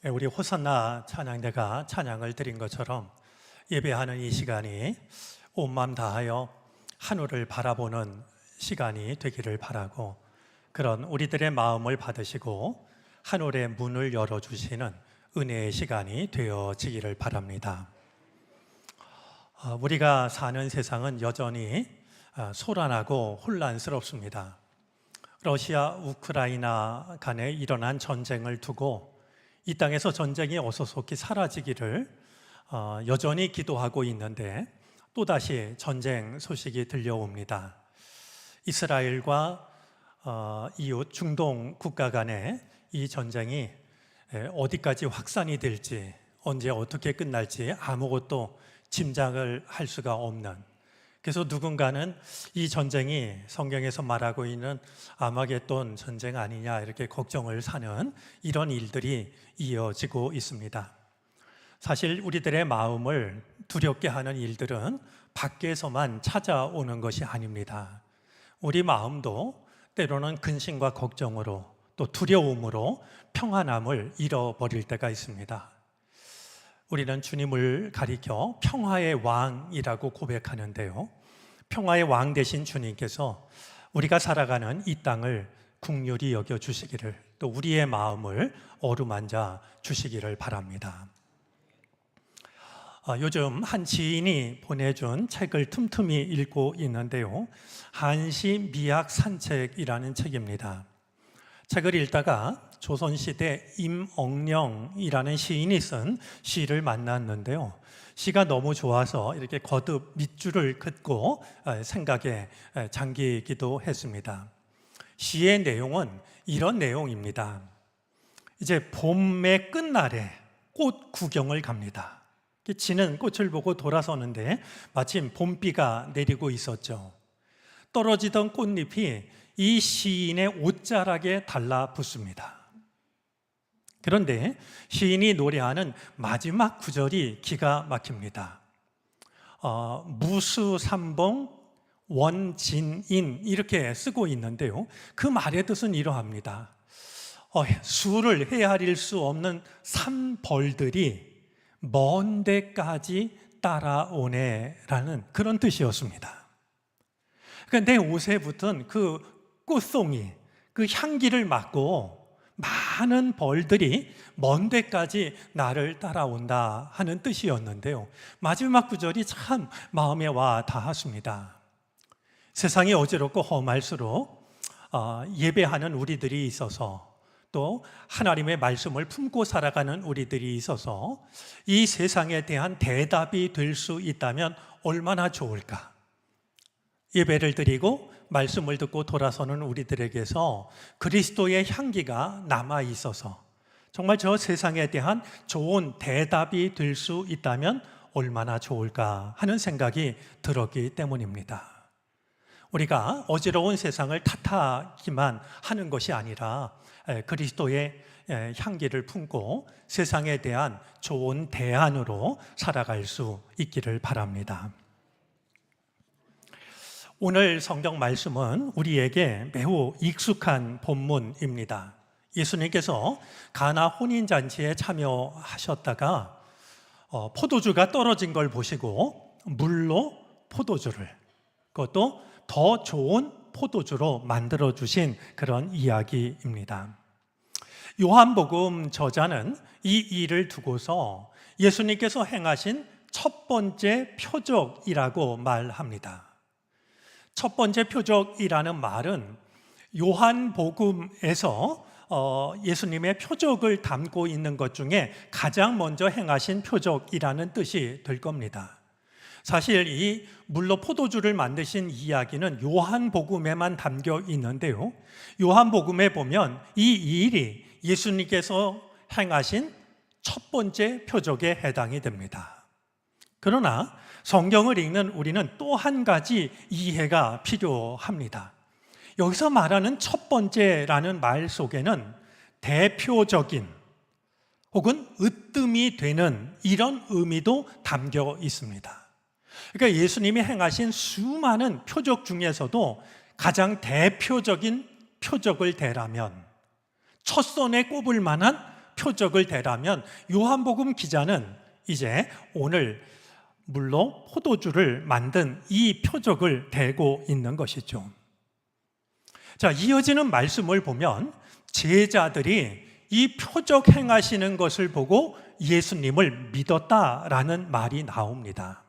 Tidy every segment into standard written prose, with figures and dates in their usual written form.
우리 호산나 찬양대가 찬양을 드린 것처럼 예배하는 이 시간이 온 마음 다하여 하늘을 바라보는 시간이 되기를 바라고, 그런 우리들의 마음을 받으시고 하늘의 문을 열어주시는 은혜의 시간이 되어지기를 바랍니다. 우리가 사는 세상은 여전히 소란하고 혼란스럽습니다. 러시아, 우크라이나 간에 일어난 전쟁을 두고 이 땅에서 전쟁이 어서속히 사라지기를 여전히 기도하고 있는데, 또다시 전쟁 소식이 들려옵니다. 이스라엘과 이웃 중동 국가 간의 이 전쟁이 어디까지 확산이 될지, 언제 어떻게 끝날지 아무것도 짐작을 할 수가 없는, 그래서 누군가는 이 전쟁이 성경에서 말하고 있는 아마겟돈 전쟁 아니냐 이렇게 걱정을 사는 이런 일들이 이어지고 있습니다. 사실 우리들의 마음을 두렵게 하는 일들은 밖에서만 찾아오는 것이 아닙니다. 우리 마음도 때로는 근심과 걱정으로, 또 두려움으로 평안함을 잃어버릴 때가 있습니다. 우리는 주님을 가리켜 평화의 왕이라고 고백하는데요, 평화의 왕 되신 주님께서 우리가 살아가는 이 땅을 긍휼히 여겨주시기를, 또 우리의 마음을 어루만져 주시기를 바랍니다. 요즘 한 지인이 보내준 책을 틈틈이 읽고 있는데요, 한시 미학 산책이라는 책입니다. 책을 읽다가 조선시대 임억령이라는 시인이 쓴 시를 만났는데요, 시가 너무 좋아서 이렇게 거듭 밑줄을 긋고 생각에 잠기기도 했습니다. 시의 내용은 이런 내용입니다. 이제 봄의 끝날에 꽃 구경을 갑니다. 지는 꽃을 보고 돌아서는데 마침 봄비가 내리고 있었죠. 떨어지던 꽃잎이 이 시인의 옷자락에 달라붙습니다. 그런데 시인이 노래하는 마지막 구절이 기가 막힙니다. 무수삼봉 원진인 이렇게 쓰고 있는데요, 그 말의 뜻은 이러합니다. 수를 헤아릴 수 없는 산벌들이 먼 데까지 따라오네라는 그런 뜻이었습니다. 그러니까 내 옷에 붙은 그 꽃송이, 그 향기를 맡고 많은 벌들이 먼 데까지 나를 따라온다 하는 뜻이었는데요, 마지막 구절이 참 마음에 와 닿았습니다. 세상이 어지럽고 험할수록 예배하는 우리들이 있어서, 또 하나님의 말씀을 품고 살아가는 우리들이 있어서 이 세상에 대한 대답이 될 수 있다면 얼마나 좋을까. 예배를 드리고 말씀을 듣고 돌아서는 우리들에게서 그리스도의 향기가 남아 있어서 정말 저 세상에 대한 좋은 대답이 될 수 있다면 얼마나 좋을까 하는 생각이 들었기 때문입니다. 우리가 어지러운 세상을 탓하기만 하는 것이 아니라 그리스도의 향기를 품고 세상에 대한 좋은 대안으로 살아갈 수 있기를 바랍니다. 오늘 성경 말씀은 우리에게 매우 익숙한 본문입니다. 예수님께서 가나 혼인잔치에 참여하셨다가 포도주가 떨어진 걸 보시고 물로 포도주를, 그것도 더 좋은 포도주로 만들어주신 그런 이야기입니다. 요한복음 저자는 이 일을 두고서 예수님께서 행하신 첫 번째 표적이라고 말합니다. 첫 번째 표적이라는 말은 요한복음에서 예수님의 표적을 담고 있는 것 중에 가장 먼저 행하신 표적이라는 뜻이 될 겁니다. 사실 이 물로 포도주를 만드신 이야기는 요한복음에만 담겨 있는데요, 요한복음에 보면 이 일이 예수님께서 행하신 첫 번째 표적에 해당이 됩니다. 그러나 성경을 읽는 우리는 또 한 가지 이해가 필요합니다. 여기서 말하는 첫 번째라는 말 속에는 대표적인 혹은 으뜸이 되는 이런 의미도 담겨 있습니다. 그러니까 예수님이 행하신 수많은 표적 중에서도 가장 대표적인 표적을 대라면, 첫 손에 꼽을 만한 표적을 대라면 요한복음 기자는 이제 오늘 물로 포도주를 만든 이 표적을 대고 있는 것이죠. 자, 이어지는 말씀을 보면 제자들이 이 표적 행하시는 것을 보고 예수님을 믿었다라는 말이 나옵니다.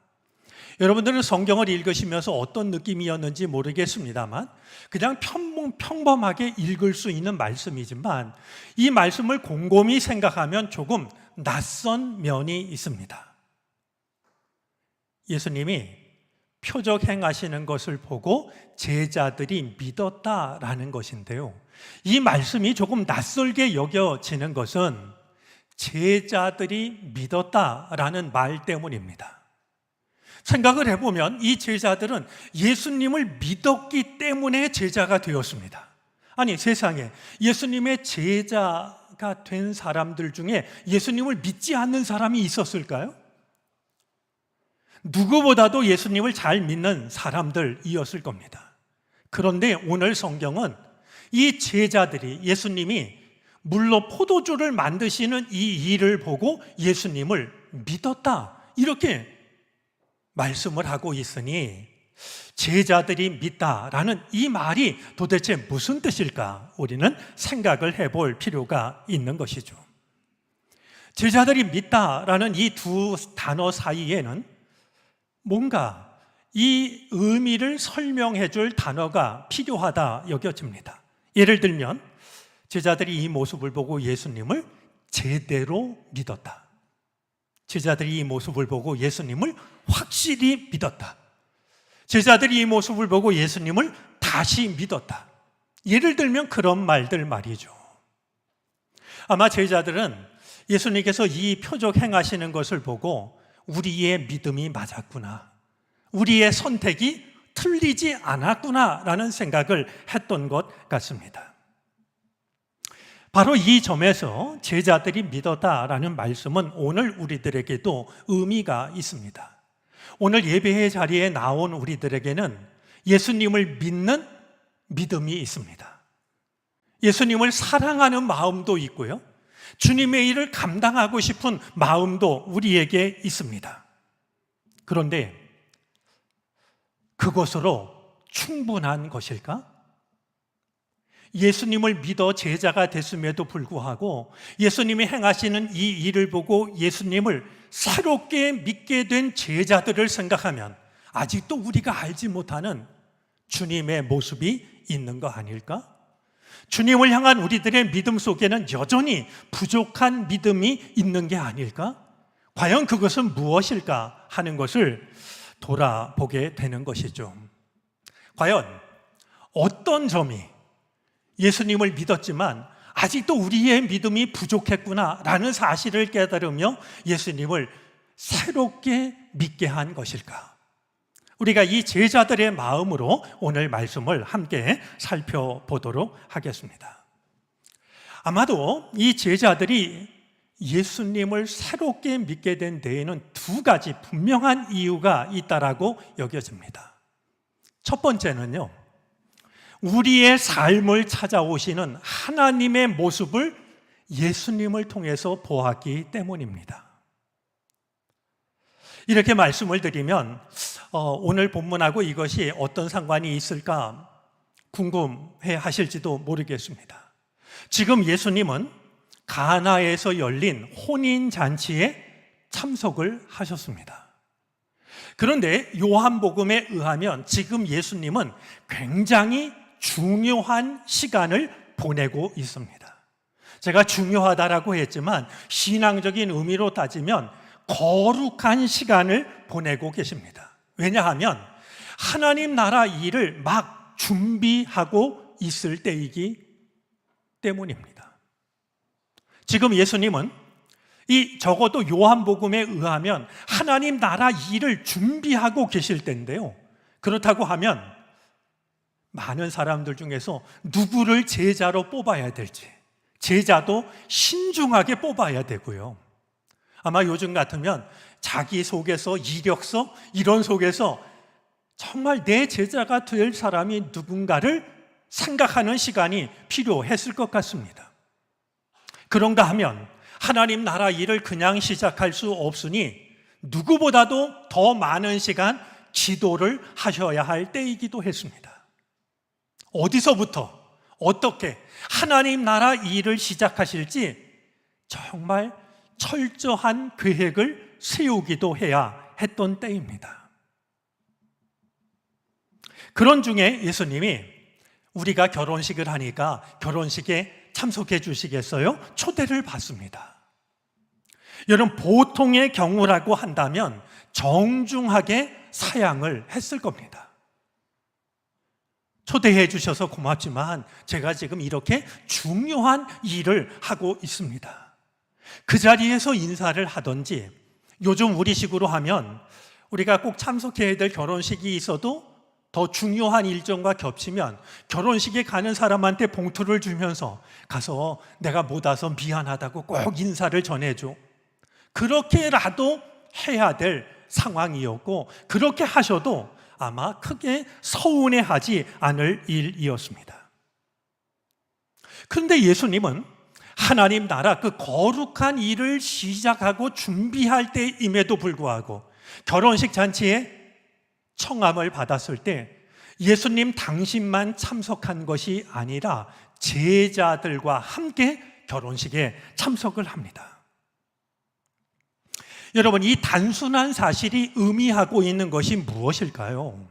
여러분들은 성경을 읽으시면서 어떤 느낌이었는지 모르겠습니다만 그냥 평범하게 읽을 수 있는 말씀이지만 이 말씀을 곰곰이 생각하면 조금 낯선 면이 있습니다. 예수님이 표적 행하시는 것을 보고 제자들이 믿었다라는 것인데요. 이 말씀이 조금 낯설게 여겨지는 것은 제자들이 믿었다라는 말 때문입니다. 생각을 해보면 이 제자들은 예수님을 믿었기 때문에 제자가 되었습니다. 아니, 세상에 예수님의 제자가 된 사람들 중에 예수님을 믿지 않는 사람이 있었을까요? 누구보다도 예수님을 잘 믿는 사람들이었을 겁니다. 그런데 오늘 성경은 이 제자들이 예수님이 물로 포도주를 만드시는 이 일을 보고 예수님을 믿었다, 이렇게 말씀을 하고 있으니 제자들이 믿다라는 이 말이 도대체 무슨 뜻일까? 우리는 생각을 해볼 필요가 있는 것이죠. 제자들이 믿다라는 이 두 단어 사이에는 뭔가 이 의미를 설명해 줄 단어가 필요하다 여겨집니다. 예를 들면 제자들이 이 모습을 보고 예수님을 제대로 믿었다. 제자들이 이 모습을 보고 예수님을 확실히 믿었다. 제자들이 이 모습을 보고 예수님을 다시 믿었다. 예를 들면 그런 말들 말이죠. 아마 제자들은 예수님께서 이 표적 행하시는 것을 보고 우리의 믿음이 맞았구나, 우리의 선택이 틀리지 않았구나 라는 생각을 했던 것 같습니다. 바로 이 점에서 제자들이 믿었다라는 말씀은 오늘 우리들에게도 의미가 있습니다. 오늘 예배의 자리에 나온 우리들에게는 예수님을 믿는 믿음이 있습니다. 예수님을 사랑하는 마음도 있고요, 주님의 일을 감당하고 싶은 마음도 우리에게 있습니다. 그런데 그것으로 충분한 것일까? 예수님을 믿어 제자가 됐음에도 불구하고 예수님이 행하시는 이 일을 보고 예수님을 새롭게 믿게 된 제자들을 생각하면 아직도 우리가 알지 못하는 주님의 모습이 있는 거 아닐까? 주님을 향한 우리들의 믿음 속에는 여전히 부족한 믿음이 있는 게 아닐까? 과연 그것은 무엇일까 하는 것을 돌아보게 되는 것이죠. 과연 어떤 점이 예수님을 믿었지만 아직도 우리의 믿음이 부족했구나라는 사실을 깨달으며 예수님을 새롭게 믿게 한 것일까? 우리가 이 제자들의 마음으로 오늘 말씀을 함께 살펴보도록 하겠습니다. 아마도 이 제자들이 예수님을 새롭게 믿게 된 데에는 두 가지 분명한 이유가 있다라고 여겨집니다. 첫 번째는요, 우리의 삶을 찾아오시는 하나님의 모습을 예수님을 통해서 보았기 때문입니다. 이렇게 말씀을 드리면 오늘 본문하고 이것이 어떤 상관이 있을까 궁금해 하실지도 모르겠습니다. 지금 예수님은 가나에서 열린 혼인잔치에 참석을 하셨습니다. 그런데 요한복음에 의하면 지금 예수님은 굉장히 중요한 시간을 보내고 있습니다. 제가 중요하다라고 했지만 신앙적인 의미로 따지면 거룩한 시간을 보내고 계십니다. 왜냐하면 하나님 나라 일을 막 준비하고 있을 때이기 때문입니다. 지금 예수님은 적어도 요한복음에 의하면 하나님 나라 일을 준비하고 계실 때인데요, 그렇다고 하면 많은 사람들 중에서 누구를 제자로 뽑아야 될지, 제자도 신중하게 뽑아야 되고요, 아마 요즘 같으면 자기소개서, 이력서 이런 속에서 정말 내 제자가 될 사람이 누군가를 생각하는 시간이 필요했을 것 같습니다. 그런가 하면 하나님 나라 일을 그냥 시작할 수 없으니 누구보다도 더 많은 시간 기도를 하셔야 할 때이기도 했습니다. 어디서부터 어떻게 하나님 나라 일을 시작하실지 정말 철저한 계획을 세우기도 해야 했던 때입니다. 그런 중에 예수님이 우리가 결혼식을 하니까 결혼식에 참석해 주시겠어요? 초대를 받습니다. 여러분, 보통의 경우라고 한다면 정중하게 사양을 했을 겁니다. 초대해 주셔서 고맙지만 제가 지금 이렇게 중요한 일을 하고 있습니다. 그 자리에서 인사를 하든지, 요즘 우리식으로 하면 우리가 꼭 참석해야 될 결혼식이 있어도 더 중요한 일정과 겹치면 결혼식에 가는 사람한테 봉투를 주면서 가서 내가 못 와서 미안하다고 꼭 인사를 전해줘. 그렇게라도 해야 될 상황이었고, 그렇게 하셔도 아마 크게 서운해하지 않을 일이었습니다. 그런데 예수님은 하나님 나라 그 거룩한 일을 시작하고 준비할 때임에도 불구하고 결혼식 잔치에 청함을 받았을 때 예수님 당신만 참석한 것이 아니라 제자들과 함께 결혼식에 참석을 합니다. 여러분, 이 단순한 사실이 의미하고 있는 것이 무엇일까요?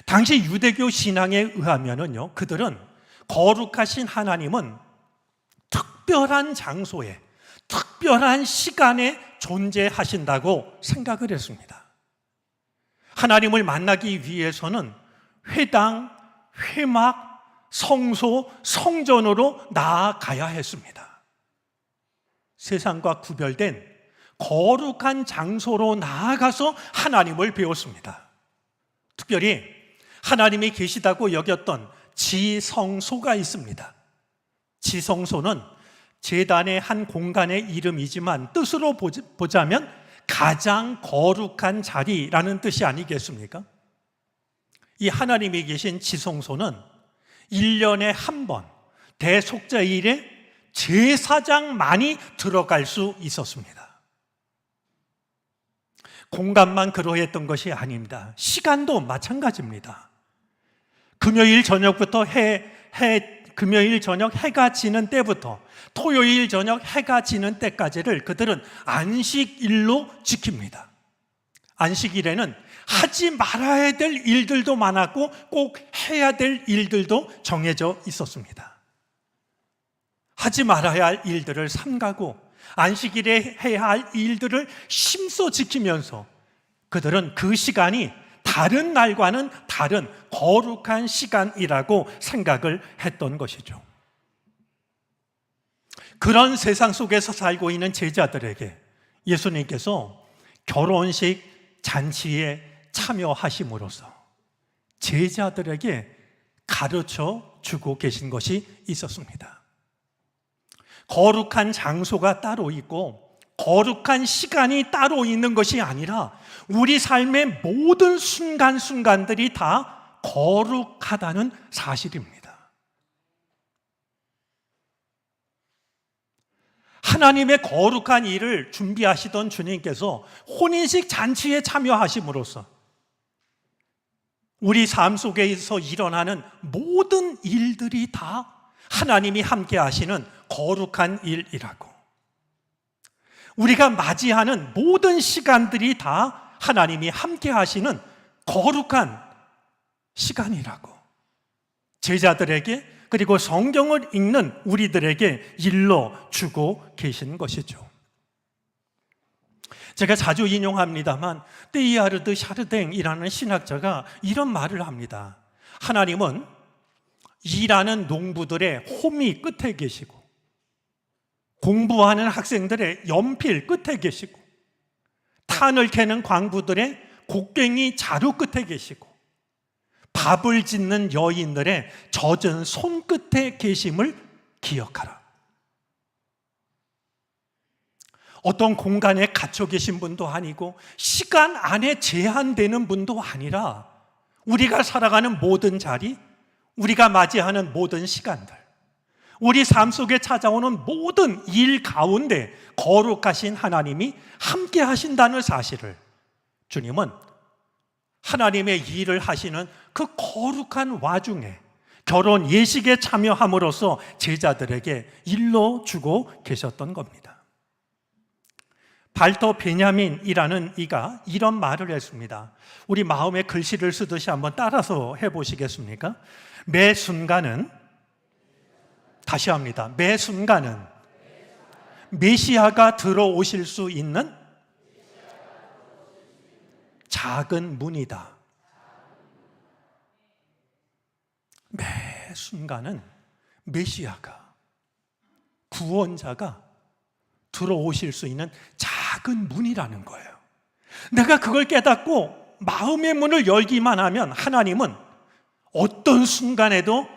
당시 유대교 신앙에 의하면요, 그들은 거룩하신 하나님은 특별한 장소에, 특별한 시간에 존재하신다고 생각을 했습니다. 하나님을 만나기 위해서는 회당, 회막, 성소, 성전으로 나아가야 했습니다. 세상과 구별된 거룩한 장소로 나아가서 하나님을 배웠습니다. 특별히 하나님이 계시다고 여겼던 지성소가 있습니다. 지성소는 제단의 한 공간의 이름이지만 뜻으로 보자면 가장 거룩한 자리라는 뜻이 아니겠습니까? 이 하나님이 계신 지성소는 1년에 한 번 대속죄일에 제사장만이 들어갈 수 있었습니다. 공간만 그러했던 것이 아닙니다. 시간도 마찬가지입니다. 금요일 저녁부터 금요일 저녁 해가 지는 때부터 토요일 저녁 해가 지는 때까지를 그들은 안식일로 지킵니다. 안식일에는 하지 말아야 될 일들도 많았고 꼭 해야 될 일들도 정해져 있었습니다. 하지 말아야 할 일들을 삼가고 안식일에 해야 할 일들을 심써 지키면서 그들은 그 시간이 다른 날과는 다른 거룩한 시간이라고 생각을 했던 것이죠. 그런 세상 속에서 살고 있는 제자들에게 예수님께서 결혼식 잔치에 참여하심으로써 제자들에게 가르쳐 주고 계신 것이 있었습니다. 거룩한 장소가 따로 있고 거룩한 시간이 따로 있는 것이 아니라 우리 삶의 모든 순간순간들이 다 거룩하다는 사실입니다. 하나님의 거룩한 일을 준비하시던 주님께서 혼인식 잔치에 참여하심으로써 우리 삶 속에서 일어나는 모든 일들이 다 하나님이 함께 하시는 거룩한 일이라고, 우리가 맞이하는 모든 시간들이 다 하나님이 함께 하시는 거룩한 시간이라고 제자들에게, 그리고 성경을 읽는 우리들에게 일러주고 계신 것이죠. 제가 자주 인용합니다만 테이야르드 샤르댕이라는 신학자가 이런 말을 합니다. 하나님은 일하는 농부들의 호미 끝에 계시고 공부하는 학생들의 연필 끝에 계시고 탄을 캐는 광부들의 곡괭이 자루 끝에 계시고 밥을 짓는 여인들의 젖은 손끝에 계심을 기억하라. 어떤 공간에 갇혀 계신 분도 아니고 시간 안에 제한되는 분도 아니라 우리가 살아가는 모든 자리, 우리가 맞이하는 모든 시간들, 우리 삶 속에 찾아오는 모든 일 가운데 거룩하신 하나님이 함께 하신다는 사실을 주님은 하나님의 일을 하시는 그 거룩한 와중에 결혼 예식에 참여함으로써 제자들에게 일러주고 계셨던 겁니다. 발터 베냐민이라는 이가 이런 말을 했습니다. 우리 마음에 글씨를 쓰듯이 한번 따라서 해보시겠습니까? 매 순간은, 다시 합니다. 매 순간은 메시아가 들어오실 수 있는 작은 문이다. 매 순간은 메시아가, 구원자가 들어오실 수 있는 작은 문이라는 거예요. 내가 그걸 깨닫고 마음의 문을 열기만 하면 하나님은 어떤 순간에도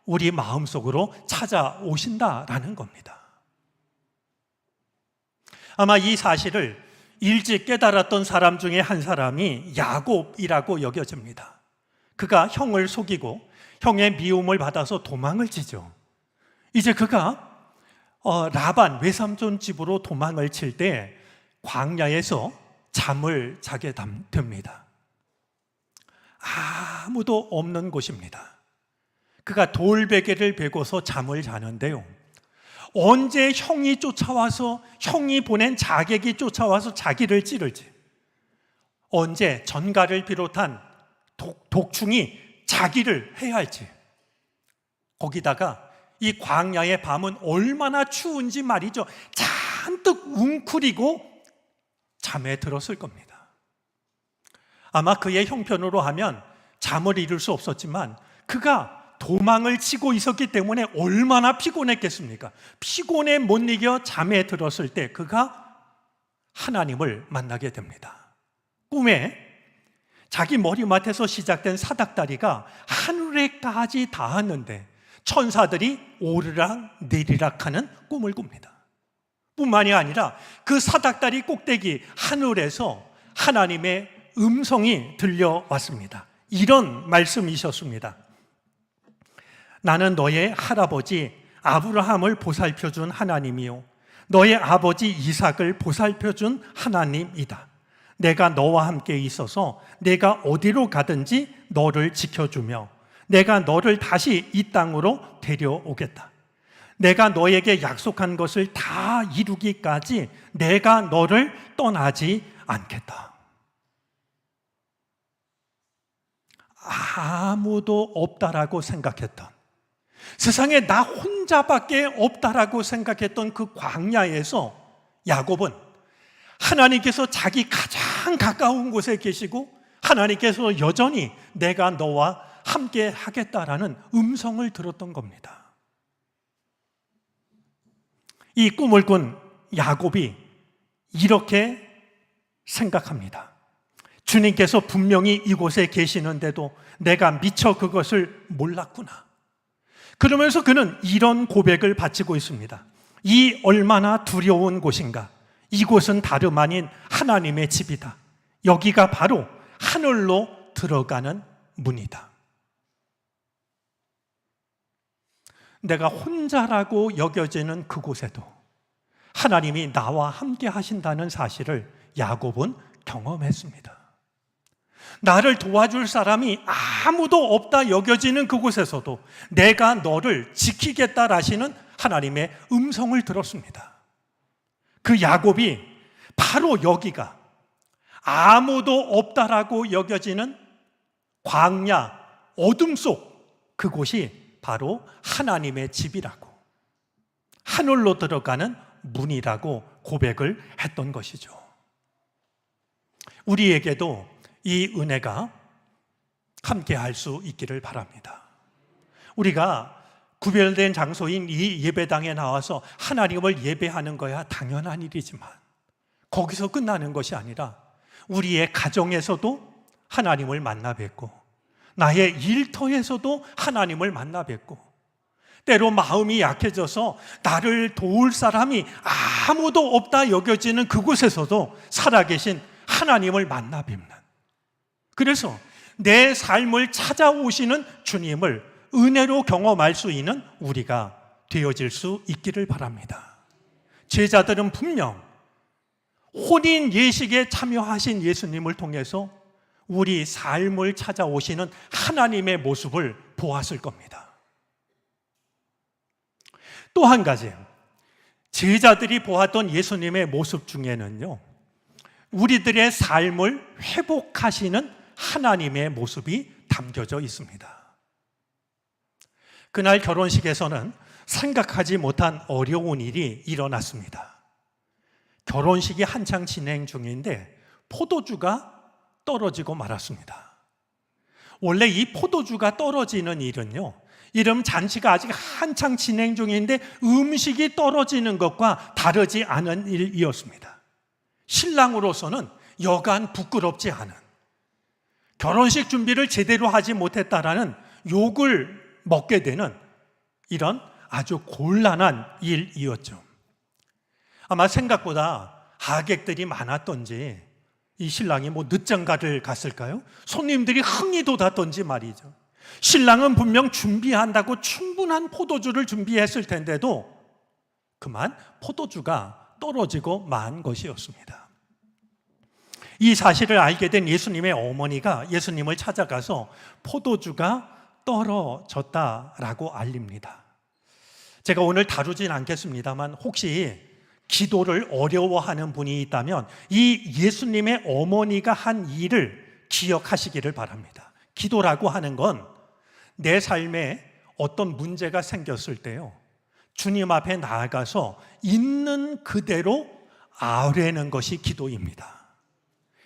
우리 마음속으로 찾아오신다라는 겁니다. 아마 이 사실을 일찍 깨달았던 사람 중에 한 사람이 야곱이라고 여겨집니다. 그가 형을 속이고 형의 미움을 받아서 도망을 치죠. 이제 그가 라반 외삼촌 집으로 도망을 칠 때 광야에서 잠을 자게 됩니다. 아무도 없는 곳입니다. 그가 돌베개를 베고서 잠을 자는데요, 언제 형이 쫓아와서, 형이 보낸 자객이 쫓아와서 자기를 찌를지, 언제 전갈을 비롯한 독충이 자기를 해야 할지, 거기다가 이 광야의 밤은 얼마나 추운지 말이죠. 잔뜩 웅크리고 잠에 들었을 겁니다. 아마 그의 형편으로 하면 잠을 이룰 수 없었지만 그가 도망을 치고 있었기 때문에 얼마나 피곤했겠습니까? 피곤에 못 이겨 잠에 들었을 때 그가 하나님을 만나게 됩니다. 꿈에 자기 머리맡에서 시작된 사닥다리가 하늘에까지 닿았는데 천사들이 오르락 내리락 하는 꿈을 꿉니다. 뿐만이 아니라 그 사닥다리 꼭대기 하늘에서 하나님의 음성이 들려왔습니다. 이런 말씀이셨습니다. 나는 너의 할아버지 아브라함을 보살펴준 하나님이요, 너의 아버지 이삭을 보살펴준 하나님이다. 내가 너와 함께 있어서 내가 어디로 가든지 너를 지켜주며 내가 너를 다시 이 땅으로 데려오겠다. 내가 너에게 약속한 것을 다 이루기까지 내가 너를 떠나지 않겠다. 아무도 없다라고 생각했던, 세상에 나 혼자밖에 없다라고 생각했던 그 광야에서 야곱은 하나님께서 자기 가장 가까운 곳에 계시고 하나님께서 여전히 내가 너와 함께 하겠다라는 음성을 들었던 겁니다. 이 꿈을 꾼 야곱이 이렇게 생각합니다. 주님께서 분명히 이곳에 계시는데도 내가 미처 그것을 몰랐구나. 그러면서 그는 이런 고백을 바치고 있습니다. 이 얼마나 두려운 곳인가. 이곳은 다름 아닌 하나님의 집이다. 여기가 바로 하늘로 들어가는 문이다. 내가 혼자라고 여겨지는 그곳에도 하나님이 나와 함께 하신다는 사실을 야곱은 경험했습니다. 나를 도와줄 사람이 아무도 없다 여겨지는 그곳에서도 내가 너를 지키겠다라시는 하나님의 음성을 들었습니다. 그 야곱이 바로 여기가 아무도 없다라고 여겨지는 광야, 어둠 속 그곳이 바로 하나님의 집이라고, 하늘로 들어가는 문이라고 고백을 했던 것이죠. 우리에게도 이 은혜가 함께 할 수 있기를 바랍니다. 우리가 구별된 장소인 이 예배당에 나와서 하나님을 예배하는 거야 당연한 일이지만 거기서 끝나는 것이 아니라 우리의 가정에서도 하나님을 만나 뵙고 나의 일터에서도 하나님을 만나 뵙고 때로 마음이 약해져서 나를 도울 사람이 아무도 없다 여겨지는 그곳에서도 살아계신 하나님을 만나 뵙는, 그래서 내 삶을 찾아오시는 주님을 은혜로 경험할 수 있는 우리가 되어질 수 있기를 바랍니다. 제자들은 분명 혼인 예식에 참여하신 예수님을 통해서 우리 삶을 찾아오시는 하나님의 모습을 보았을 겁니다. 또 한 가지, 제자들이 보았던 예수님의 모습 중에는요, 우리들의 삶을 회복하시는 하나님의 모습이 담겨져 있습니다. 그날 결혼식에서는 생각하지 못한 어려운 일이 일어났습니다. 결혼식이 한창 진행 중인데 포도주가 떨어지고 말았습니다. 원래 이 포도주가 떨어지는 일은요, 이름 잔치가 아직 한창 진행 중인데 음식이 떨어지는 것과 다르지 않은 일이었습니다. 신랑으로서는 여간 부끄럽지 않은, 결혼식 준비를 제대로 하지 못했다라는 욕을 먹게 되는 이런 아주 곤란한 일이었죠. 아마 생각보다 하객들이 많았던지 이 신랑이 늦장가를 갔을까요? 손님들이 흥이 돋았던지 말이죠. 신랑은 분명 준비한다고 충분한 포도주를 준비했을 텐데도 그만 포도주가 떨어지고 만 것이었습니다. 이 사실을 알게 된 예수님의 어머니가 예수님을 찾아가서 포도주가 떨어졌다라고 알립니다. 제가 오늘 다루진 않겠습니다만 혹시 기도를 어려워하는 분이 있다면 이 예수님의 어머니가 한 일을 기억하시기를 바랍니다. 기도라고 하는 건 내 삶에 어떤 문제가 생겼을 때요, 주님 앞에 나아가서 있는 그대로 아뢰는 것이 기도입니다.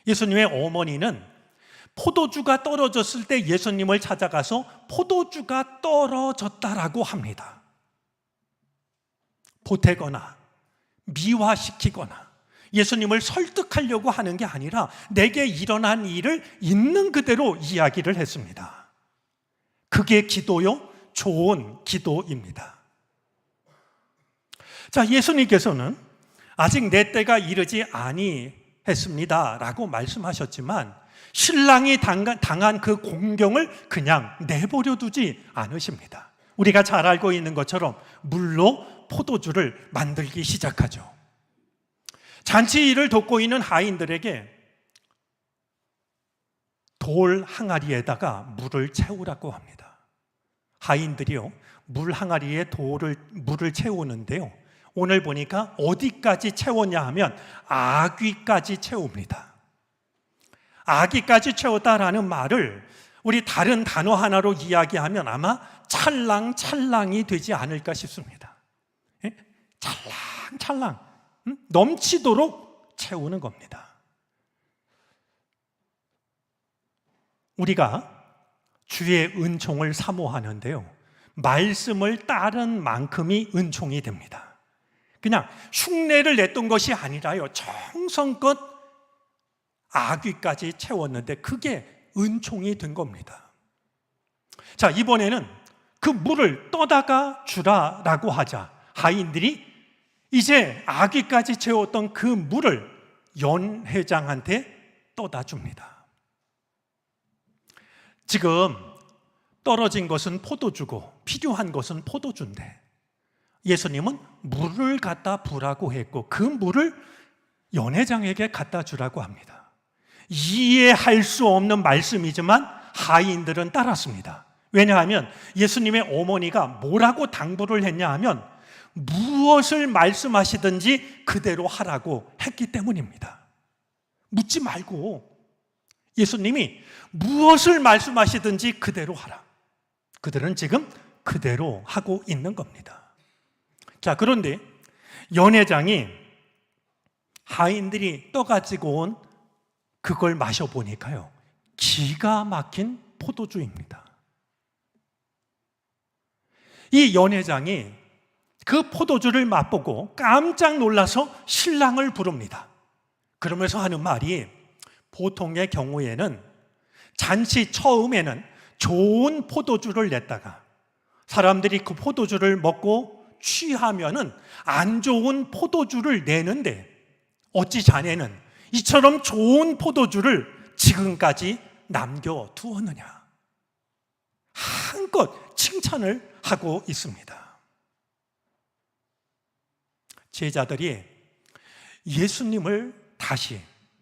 예수님의 어머니는 포도주가 떨어졌을 때 예수님을 찾아가서 포도주가 떨어졌다라고 합니다. 보태거나 미화시키거나 예수님을 설득하려고 하는 게 아니라 내게 일어난 일을 있는 그대로 이야기를 했습니다. 그게 기도요, 좋은 기도입니다. 자, 예수님께서는 아직 내 때가 이르지 아니했습니다 라고 말씀하셨지만 신랑이 당한 그 공경을 그냥 내버려 두지 않으십니다. 우리가 잘 알고 있는 것처럼 물로 포도주를 만들기 시작하죠. 잔치 일을 돕고 있는 하인들에게 돌 항아리에다가 물을 채우라고 합니다. 하인들이요, 물 항아리에 물을 채우는데요, 오늘 보니까 어디까지 채웠냐 하면 아귀까지 채웁니다. 아귀까지 채웠다라는 말을 우리 다른 단어 하나로 이야기하면 아마 찰랑찰랑이 되지 않을까 싶습니다. 찰랑찰랑 넘치도록 채우는 겁니다. 우리가 주의 은총을 사모하는데요, 말씀을 따른 만큼이 은총이 됩니다. 그냥 흉내를 냈던 것이 아니라요, 정성껏 아귀까지 채웠는데 그게 은총이 된 겁니다. 자, 이번에는 그 물을 떠다가 주라라고 하자 하인들이 이제 아귀까지 채웠던 그 물을 연회장한테 떠다 줍니다. 지금 떨어진 것은 포도주고 필요한 것은 포도주인데 예수님은 물을 갖다 부라고 했고 그 물을 연회장에게 갖다 주라고 합니다. 이해할 수 없는 말씀이지만 하인들은 따랐습니다. 왜냐하면 예수님의 어머니가 뭐라고 당부를 했냐 하면 무엇을 말씀하시든지 그대로 하라고 했기 때문입니다. 묻지 말고 예수님이 무엇을 말씀하시든지 그대로 하라. 그들은 지금 그대로 하고 있는 겁니다. 자, 그런데 연회장이 하인들이 떠가지고 온 그걸 마셔보니까요, 기가 막힌 포도주입니다. 이 연회장이 그 포도주를 맛보고 깜짝 놀라서 신랑을 부릅니다. 그러면서 하는 말이, 보통의 경우에는 잔치 처음에는 좋은 포도주를 냈다가 사람들이 그 포도주를 먹고 취하면은 안 좋은 포도주를 내는데 어찌 자네는 이처럼 좋은 포도주를 지금까지 남겨두었느냐, 한껏 칭찬을 하고 있습니다. 제자들이 예수님을 다시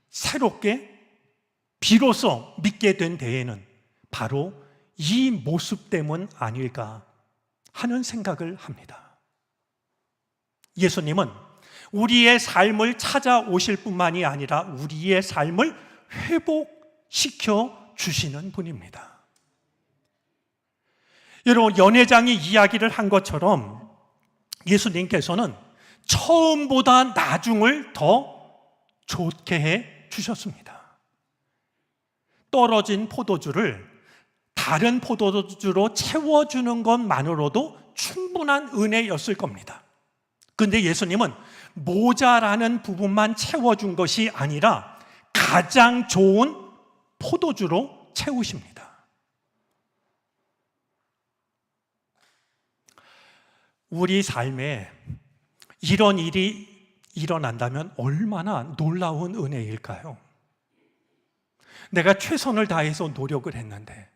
새롭게 비로소 믿게 된 데에는 바로 이 모습 때문 아닐까 하는 생각을 합니다. 예수님은 우리의 삶을 찾아오실 뿐만이 아니라 우리의 삶을 회복시켜 주시는 분입니다. 여러분, 연회장이 이야기를 한 것처럼 예수님께서는 처음보다 나중을 더 좋게 해 주셨습니다. 떨어진 포도주를 다른 포도주로 채워주는 것만으로도 충분한 은혜였을 겁니다. 그런데 예수님은 모자라는 부분만 채워준 것이 아니라 가장 좋은 포도주로 채우십니다. 우리 삶에 이런 일이 일어난다면 얼마나 놀라운 은혜일까요? 내가 최선을 다해서 노력을 했는데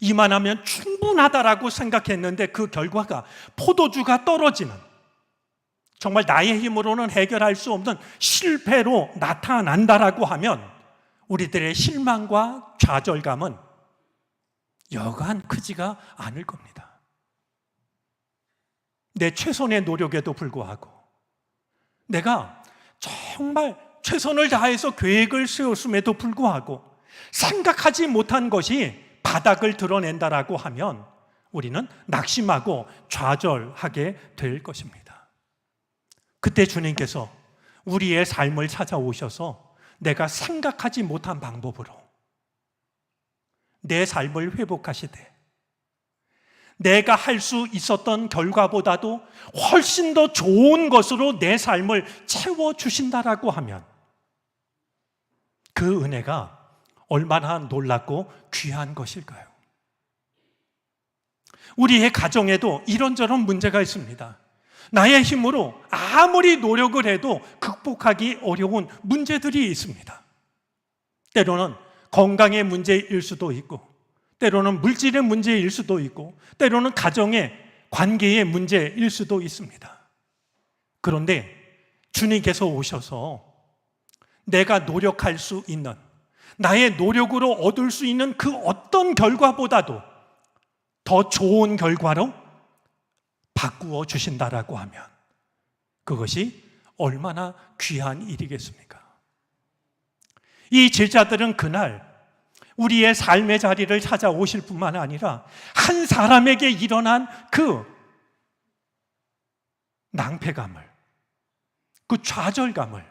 이만하면 충분하다라고 생각했는데 그 결과가 포도주가 떨어지는, 정말 나의 힘으로는 해결할 수 없는 실패로 나타난다라고 하면 우리들의 실망과 좌절감은 여간 크지가 않을 겁니다. 내 최선의 노력에도 불구하고 내가 정말 최선을 다해서 계획을 세웠음에도 불구하고 생각하지 못한 것이 바닥을 드러낸다라고 하면 우리는 낙심하고 좌절하게 될 것입니다. 그때 주님께서 우리의 삶을 찾아오셔서 내가 생각하지 못한 방법으로 내 삶을 회복하시되 내가 할 수 있었던 결과보다도 훨씬 더 좋은 것으로 내 삶을 채워주신다라고 하면 그 은혜가 얼마나 놀랍고 귀한 것일까요? 우리의 가정에도 이런저런 문제가 있습니다. 나의 힘으로 아무리 노력을 해도 극복하기 어려운 문제들이 있습니다. 때로는 건강의 문제일 수도 있고, 때로는 물질의 문제일 수도 있고, 때로는 가정의 관계의 문제일 수도 있습니다. 그런데 주님께서 오셔서 내가 노력할 수 있는, 나의 노력으로 얻을 수 있는 그 어떤 결과보다도 더 좋은 결과로 바꾸어 주신다라고 하면 그것이 얼마나 귀한 일이겠습니까? 이 제자들은 그날 우리의 삶의 자리를 찾아오실 뿐만 아니라 한 사람에게 일어난 그 낭패감을, 그 좌절감을,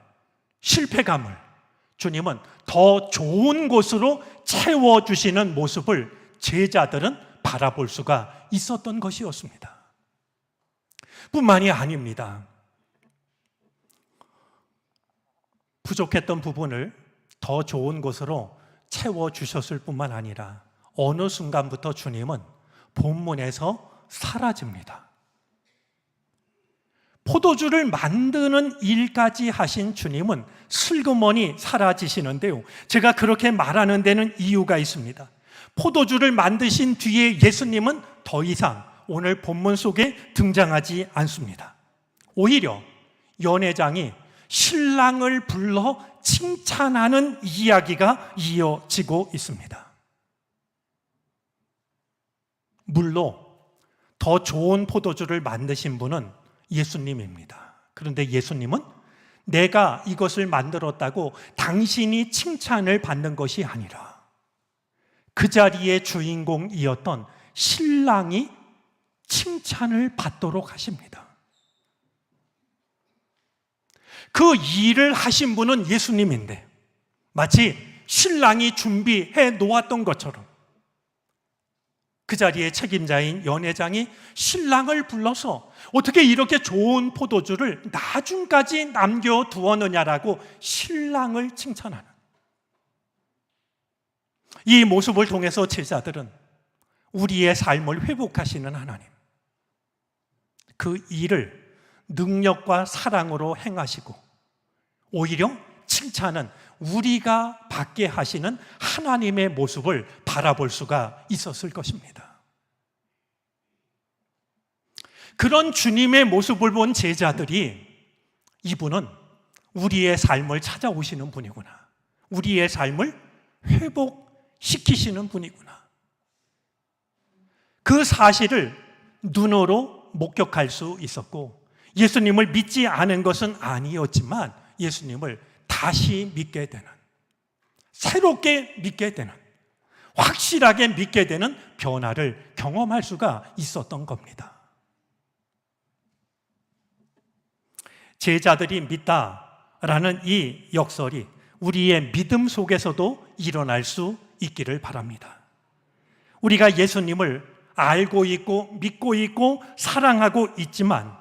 실패감을 주님은 더 좋은 곳으로 채워주시는 모습을 제자들은 바라볼 수가 있었던 것이었습니다. 뿐만이 아닙니다. 부족했던 부분을 더 좋은 곳으로 채워주셨을 뿐만 아니라 어느 순간부터 주님은 본문에서 사라집니다. 포도주를 만드는 일까지 하신 주님은 슬그머니 사라지시는데요, 제가 그렇게 말하는 데는 이유가 있습니다. 포도주를 만드신 뒤에 예수님은 더 이상 오늘 본문 속에 등장하지 않습니다. 오히려 연회장이 신랑을 불러 칭찬하는 이야기가 이어지고 있습니다. 물로 더 좋은 포도주를 만드신 분은 예수님입니다. 그런데 예수님은 내가 이것을 만들었다고 당신이 칭찬을 받는 것이 아니라 그 자리의 주인공이었던 신랑이 칭찬을 받도록 하십니다. 그 일을 하신 분은 예수님인데 마치 신랑이 준비해 놓았던 것처럼 그 자리의 책임자인 연회장이 신랑을 불러서 어떻게 이렇게 좋은 포도주를 나중까지 남겨두었느냐라고 신랑을 칭찬하는 이 모습을 통해서 제자들은 우리의 삶을 회복하시는 하나님, 그 일을 능력과 사랑으로 행하시고 오히려 칭찬은 우리가 받게 하시는 하나님의 모습을 바라볼 수가 있었을 것입니다. 그런 주님의 모습을 본 제자들이 이분은 우리의 삶을 찾아오시는 분이구나. 우리의 삶을 회복시키시는 분이구나. 그 사실을 눈으로 목격할 수 있었고, 예수님을 믿지 않은 것은 아니었지만 예수님을 다시 믿게 되는, 새롭게 믿게 되는, 확실하게 믿게 되는 변화를 경험할 수가 있었던 겁니다. 제자들이 믿다라는 이 역설이 우리의 믿음 속에서도 일어날 수 있기를 바랍니다. 우리가 예수님을 알고 있고 믿고 있고 사랑하고 있지만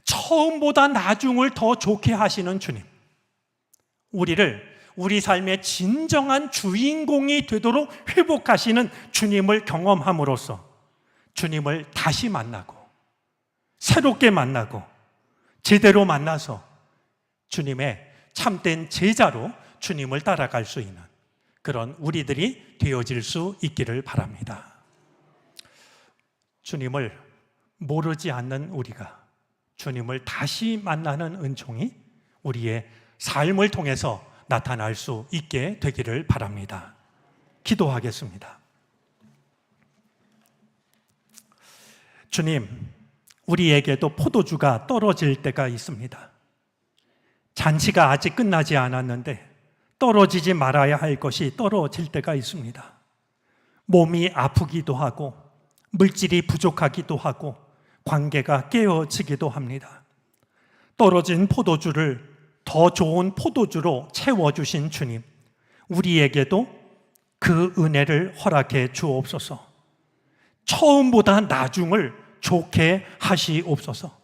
처음보다 나중을 더 좋게 하시는 주님, 우리를 우리 삶의 진정한 주인공이 되도록 회복하시는 주님을 경험함으로써 주님을 다시 만나고 새롭게 만나고 제대로 만나서 주님의 참된 제자로 주님을 따라갈 수 있는 그런 우리들이 되어질 수 있기를 바랍니다. 주님을 모르지 않는 우리가 주님을 다시 만나는 은총이 우리의 삶을 통해서 나타날 수 있게 되기를 바랍니다. 기도하겠습니다. 주님, 우리에게도 포도주가 떨어질 때가 있습니다. 잔치가 아직 끝나지 않았는데 떨어지지 말아야 할 것이 떨어질 때가 있습니다. 몸이 아프기도 하고 물질이 부족하기도 하고 관계가 깨어지기도 합니다. 떨어진 포도주를 더 좋은 포도주로 채워주신 주님, 우리에게도 그 은혜를 허락해 주옵소서. 처음보다 나중을 좋게 하시옵소서.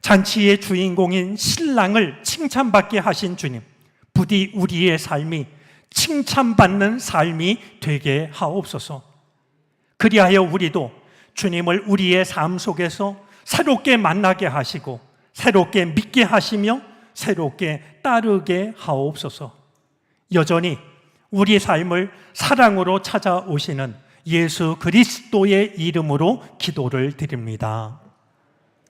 잔치의 주인공인 신랑을 칭찬받게 하신 주님, 부디 우리의 삶이 칭찬받는 삶이 되게 하옵소서. 그리하여 우리도 주님을 우리의 삶 속에서 새롭게 만나게 하시고 새롭게 믿게 하시며 새롭게 따르게 하옵소서. 여전히 우리 삶을 사랑으로 찾아오시는 예수 그리스도의 이름으로 기도를 드립니다.